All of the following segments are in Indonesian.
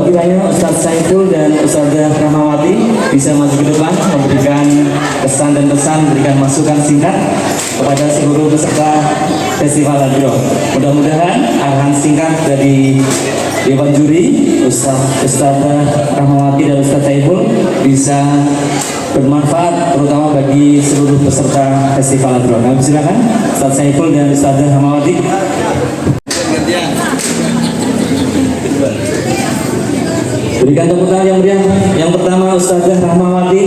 Mohon kiranya Ustadz Saiful dan Ustadzah Rahmawati bisa maju ke depan memberikan kesan dan pesan, memberikan masukan singkat kepada seluruh peserta Festival Hadroh. Mudah-mudahan arahan singkat dari Dewan Juri, Ustadzah Rahmawati dan Ustadz Saiful bisa bermanfaat terutama bagi seluruh peserta Festival Hadroh. Nah, silakan Ustadz Saiful dan Ustadzah Rahmawati. Berikan tepuk tangan yang meriah. Yang pertama Ustadzah Rahmawati.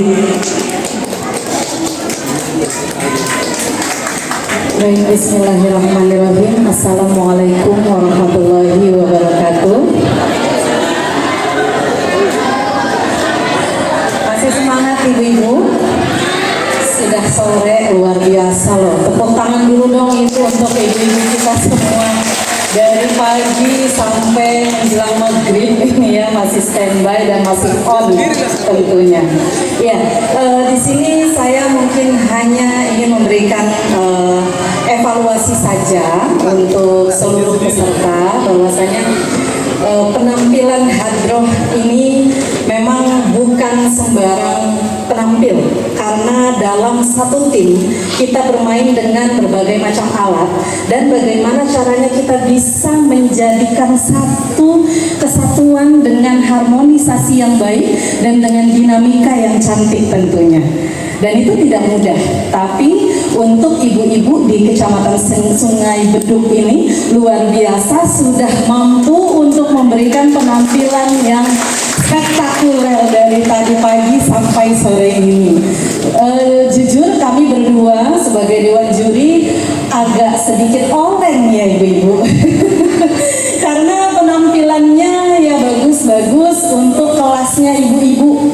Baik, bismillahirrahmanirrahim. Assalamualaikum warahmatullahi wabarakatuh. Masih semangat ibu-ibu? Sudah sore, luar biasa loh. Tepuk tangan dulu dong itu untuk ibu-ibu kita semua. Dari pagi sampai menjelang maghrib ini ya, masih standby dan masih on tentunya. Ya, di sini saya mungkin hanya ingin memberikan evaluasi saja untuk seluruh peserta, bahwasanya penampilan Hadroh ini memang bukan sembarang penampil, karena dalam satu tim kita bermain dengan berbagai macam alat, dan bagaimana caranya kita bisa menjadikan satu kesatuan dengan harmonisasi yang baik dan dengan dinamika yang cantik tentunya. Dan itu tidak mudah, tapi untuk ibu-ibu di Kecamatan Sungai Beduk ini luar biasa, sudah mampu untuk memberikan penampilan yang spektakuler dari tadi pagi sampai sore ini. Jujur kami berdua sebagai Dewan Juri agak sedikit oleng ya ibu-ibu karena penampilannya ya bagus-bagus untuk kelasnya ibu-ibu.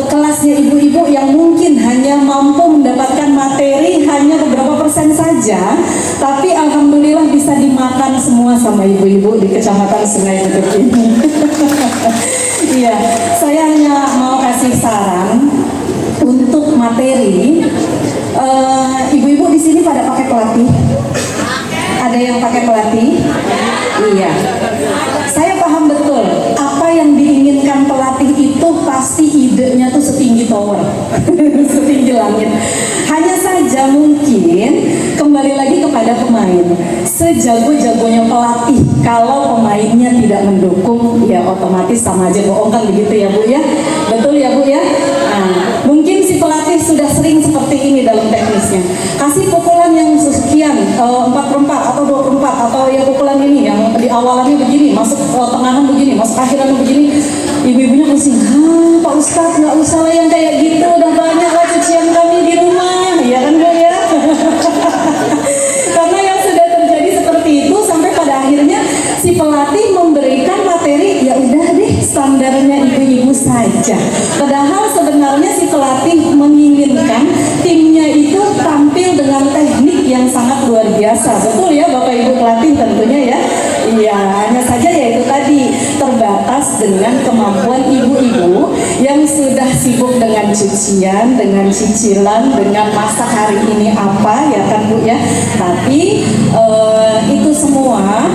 Kelasnya ibu-ibu yang mungkin hanya mampu mendapatkan materi hanya beberapa persen saja, tapi alhamdulillah bisa dimakan semua sama ibu-ibu di Kecamatan Sungai Beduk ini. Iya, saya hanya mau kasih saran untuk materi. Ibu-ibu di sini pada pakai pelatih? Ada yang pakai pelatih? Iya. Saya paham betul apa yang diinginkan pelatih itu, pasti idenya tuh setinggi tower, setinggi langit. Hanya saja mungkin kembali lagi kepada pemain. Sejago-jagonya pelatih, kalau pemainnya tidak mendukung, ya otomatis sama aja bohong kan, begitu ya Bu ya? Betul ya Bu ya? Nah, mungkin si pelatih sudah sering seperti ini dalam teknisnya. Kasih pukulan yang sekian, 4/4 atau 2/4, atau ya pukulan ini yang di awalannya begini, masuk tengahan begini, masuk akhiran begini. Ibu-ibunya pusing, Pak Ustadz nggak usah lah yang kayak gitu, udah banyak lah cucian kami di rumah, ya kan Bu ya? Karena yang sudah terjadi seperti itu, sampai pada akhirnya si pelatih memberikan materi, ya udah deh standarnya ibu-ibu saja. Padahal sebenarnya si pelatih menginginkan timnya itu tampil dengan teknik yang sangat luar biasa. Betul ya Bapak Ibu pelatih tentunya ya. Iya, hanya saja ya itu tadi terbatas dengan kemampuan ibu-ibu yang sudah sibuk dengan cucian, dengan cicilan, dengan masak hari ini apa ya kan Bu ya. Tapi itu semua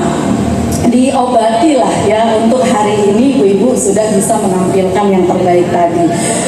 diobati lah ya, untuk hari ini ibu-ibu sudah bisa menampilkan yang terbaik tadi.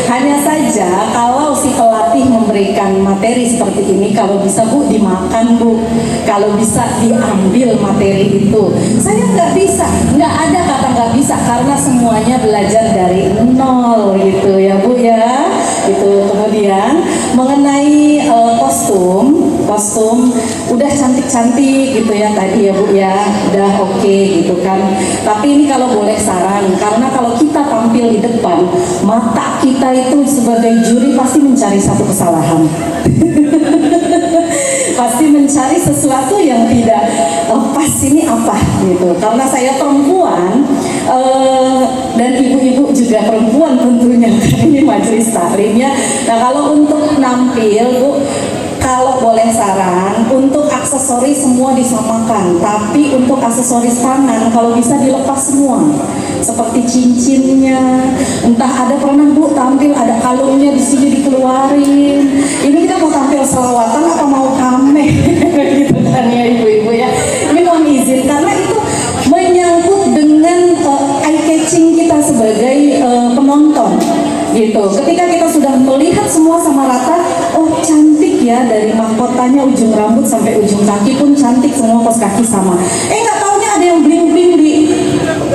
Hanya saja kalau si pelatih memberikan materi seperti ini, kalau bisa Bu dimakan Bu, kalau bisa diambil materi itu. Saya nggak bisa, nggak ada kata nggak bisa, karena semuanya belajar dari nol gitu ya Bu ya. Itu kemudian mengenai kostum udah cantik-cantik gitu ya tadi ya Bu ya, udah oke gitu kan. Tapi ini kalau boleh saran, karena kalau kita tampil di depan, mata kita itu sebagai juri pasti mencari satu kesalahan. Pasti mencari sesuatu yang tidak pas, ini apa gitu. Karena saya perempuan dan ibu-ibu juga perempuan tentunya, ini majelis taklimnya. Nah kalau untuk nampil Bu, kalau boleh saran, untuk aksesoris semua disamakan, tapi untuk aksesoris tangan kalau bisa dilepas semua, seperti cincinnya. Entah ada pernah Bu tampil ada kalungnya di sini dikeluarin. Ini kita mau tampil selawatan atau mau kameh gitu kan ya ibu-ibu ya. Ini mohon izin karena itu menyangkut dengan gitu. Ketika kita sudah melihat semua sama rata, oh cantik ya, dari mahkotanya ujung rambut sampai ujung kaki pun cantik, semua kos kaki sama. Nggak taunya ada yang bling-bling di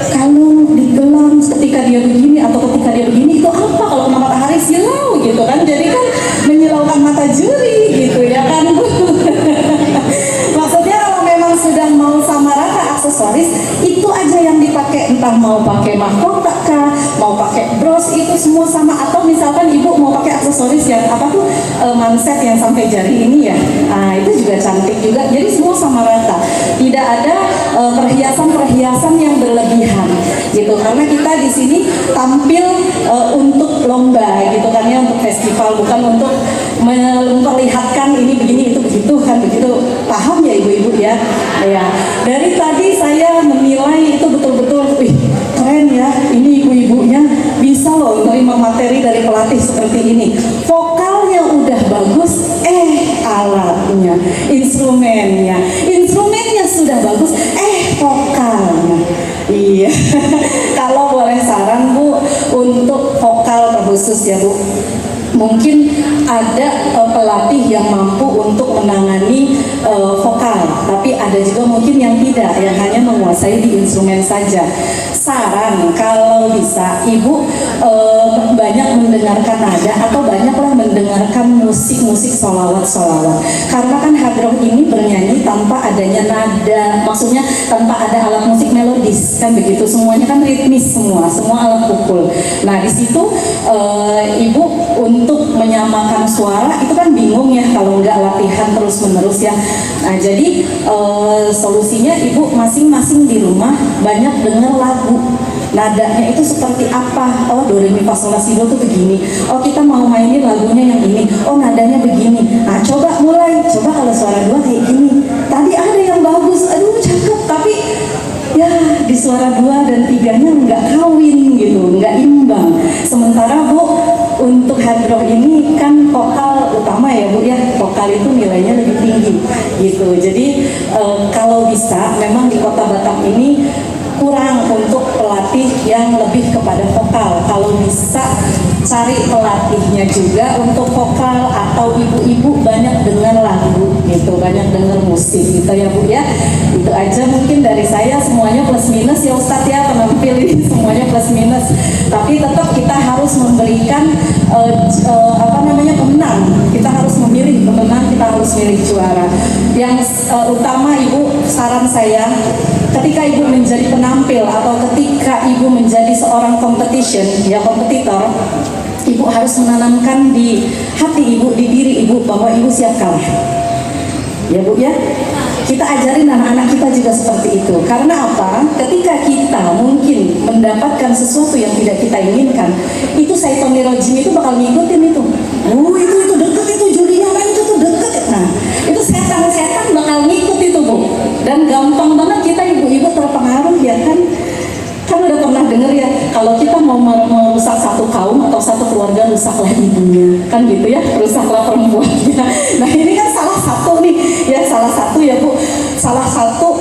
kalung, di gelang ketika dia begini atau ketika dia begini, itu apa kalau kena matahari silau gitu kan, jadi kan menyilaukan mata juri gitu ya kan Bu. Maksudnya kalau memang sudah mau sama rata aksesoris, itu aja yang dipakai, entah mau pakai mahkota kah, mau pakai bros, itu semua sama. Atau misalkan ibu mau pakai aksesoris yang apa tuh, manset yang sampai jari ini ya, nah itu juga cantik juga. Jadi semua sama rata, tidak ada perhiasan-perhiasan yang berlebihan gitu, karena kita di sini tampil untuk lomba gitu kan ya, untuk festival, bukan untuk memperlihatkan ini begini itu begitu kan, begitu. Paham ya ibu-ibu ya? Ya, dari tadi saya menilai itu betul-betul, wih keren ya, ini ibu-ibunya bisa loh menerima materi dari pelatih seperti ini. Vokalnya udah bagus, alatnya, instrumennya sudah bagus, vokalnya. Iya. Kalau boleh saran Bu, untuk vokal khusus ya Bu, mungkin ada pelatih yang mampu untuk menangani vokal, tapi ada juga mungkin yang tidak, yang hanya menguasai di instrumen saja. Saran kalau bisa ibu banyak mendengarkan nada atau banyaklah mendengarkan musik-musik solawat, karena kan hadroh ini bernyanyi tanpa adanya nada, maksudnya tanpa ada alat musik melodis kan begitu, semuanya kan ritmis, semua alat pukul. Nah di situ ibu untuk menyamakan suara itu kan bingung ya kalau nggak latihan terus menerus ya. Nah jadi solusinya ibu masing-masing di rumah banyak dengar lagu, nadanya itu seperti apa, oh do re mi fa sol la si do tuh begini, oh kita mau mainin lagunya yang ini, oh nadanya begini. Nah coba kalau suara dua kayak gini, tadi ada yang bagus, aduh cakep, tapi ya di suara 2 dan 3-nya nggak kawin gitu, nggak imbang. Sementara Bu, untuk hadroh ini kan vokal utama ya Bu ya, vokal itu nilainya lebih tinggi gitu. Jadi kalau bisa memang di Kota Batam ini kurang untuk pelatih yang lebih kepada vokal. Kalau bisa cari pelatihnya juga untuk vokal, atau ibu-ibu banyak dengar lagu gitu, banyak dengar musik gitu ya Bu ya. Itu aja mungkin dari saya, semuanya plus minus ya Ustadz ya, penampil ini semuanya plus minus. Tapi tetap kita harus memberikan pemenang. Kita harus memilih pemenang, kita harus milih juara. Yang utama Ibu, saran saya, ketika Ibu menjadi penampil atau ketika Ibu menjadi seorang kompetitor, Ibu harus menanamkan di hati Ibu, di diri Ibu, bahwa Ibu siap kalah. Ya Bu ya, kita ajarin anak-anak kita juga seperti itu. Karena apa? Ketika kita mungkin mendapatkan sesuatu yang tidak kita inginkan, itu syaitonir rajim itu bakal ngikutin itu. Itu deket, itu judinya itu tuh deket. Nah, itu setan bakal ngikut itu Bu. Dan gampang banget kita ibu-ibu terpengaruh ya kan. Kan udah pernah dengar ya, kalau kita mau merusak satu kaum atau satu keluarga, rusaklah ibunya, kan gitu ya, rusaklah perempuannya. Nah ini kan salah satu nih, ya salah satu ya Bu, salah satu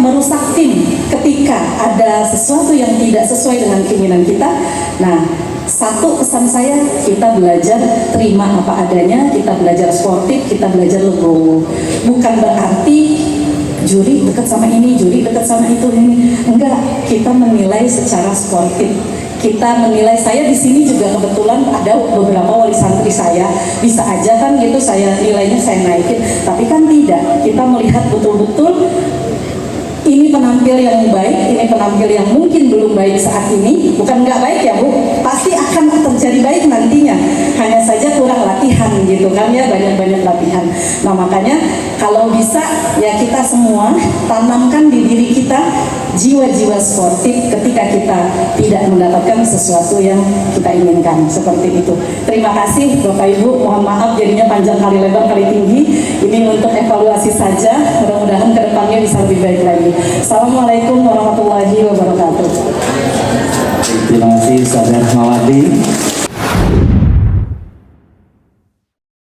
merusak tim ketika ada sesuatu yang tidak sesuai dengan keinginan kita. Nah, satu pesan saya, kita belajar terima apa adanya, kita belajar sportif, kita belajar legowo. Bukan berarti juri dekat sama ini, juri dekat sama itu, ini enggak. Kita menilai secara sportif. Kita menilai, saya di sini juga kebetulan ada beberapa wali santri saya, bisa aja kan gitu saya nilainya saya naikin, tapi kan tidak. Kita melihat betul-betul ini penampil yang baik, ini penampil yang mungkin belum baik saat ini. Bukan nggak baik ya Bu, pasti akan terjadi baik nantinya, hanya saja kurang latihan gitu kan ya, banyak-banyak latihan. Nah makanya kalau bisa ya kita semua tanamkan di diri kita jiwa-jiwa sportif ketika kita tidak mendapatkan sesuatu yang kita inginkan, seperti itu. Terima kasih Bapak Ibu, mohon maaf jadinya panjang kali lebar kali tinggi. Ini untuk evaluasi saja, mudah-mudahan kedepannya bisa lebih baik lagi. Assalamualaikum warahmatullahi wabarakatuh. Terima kasih Ustazah Rahmawati.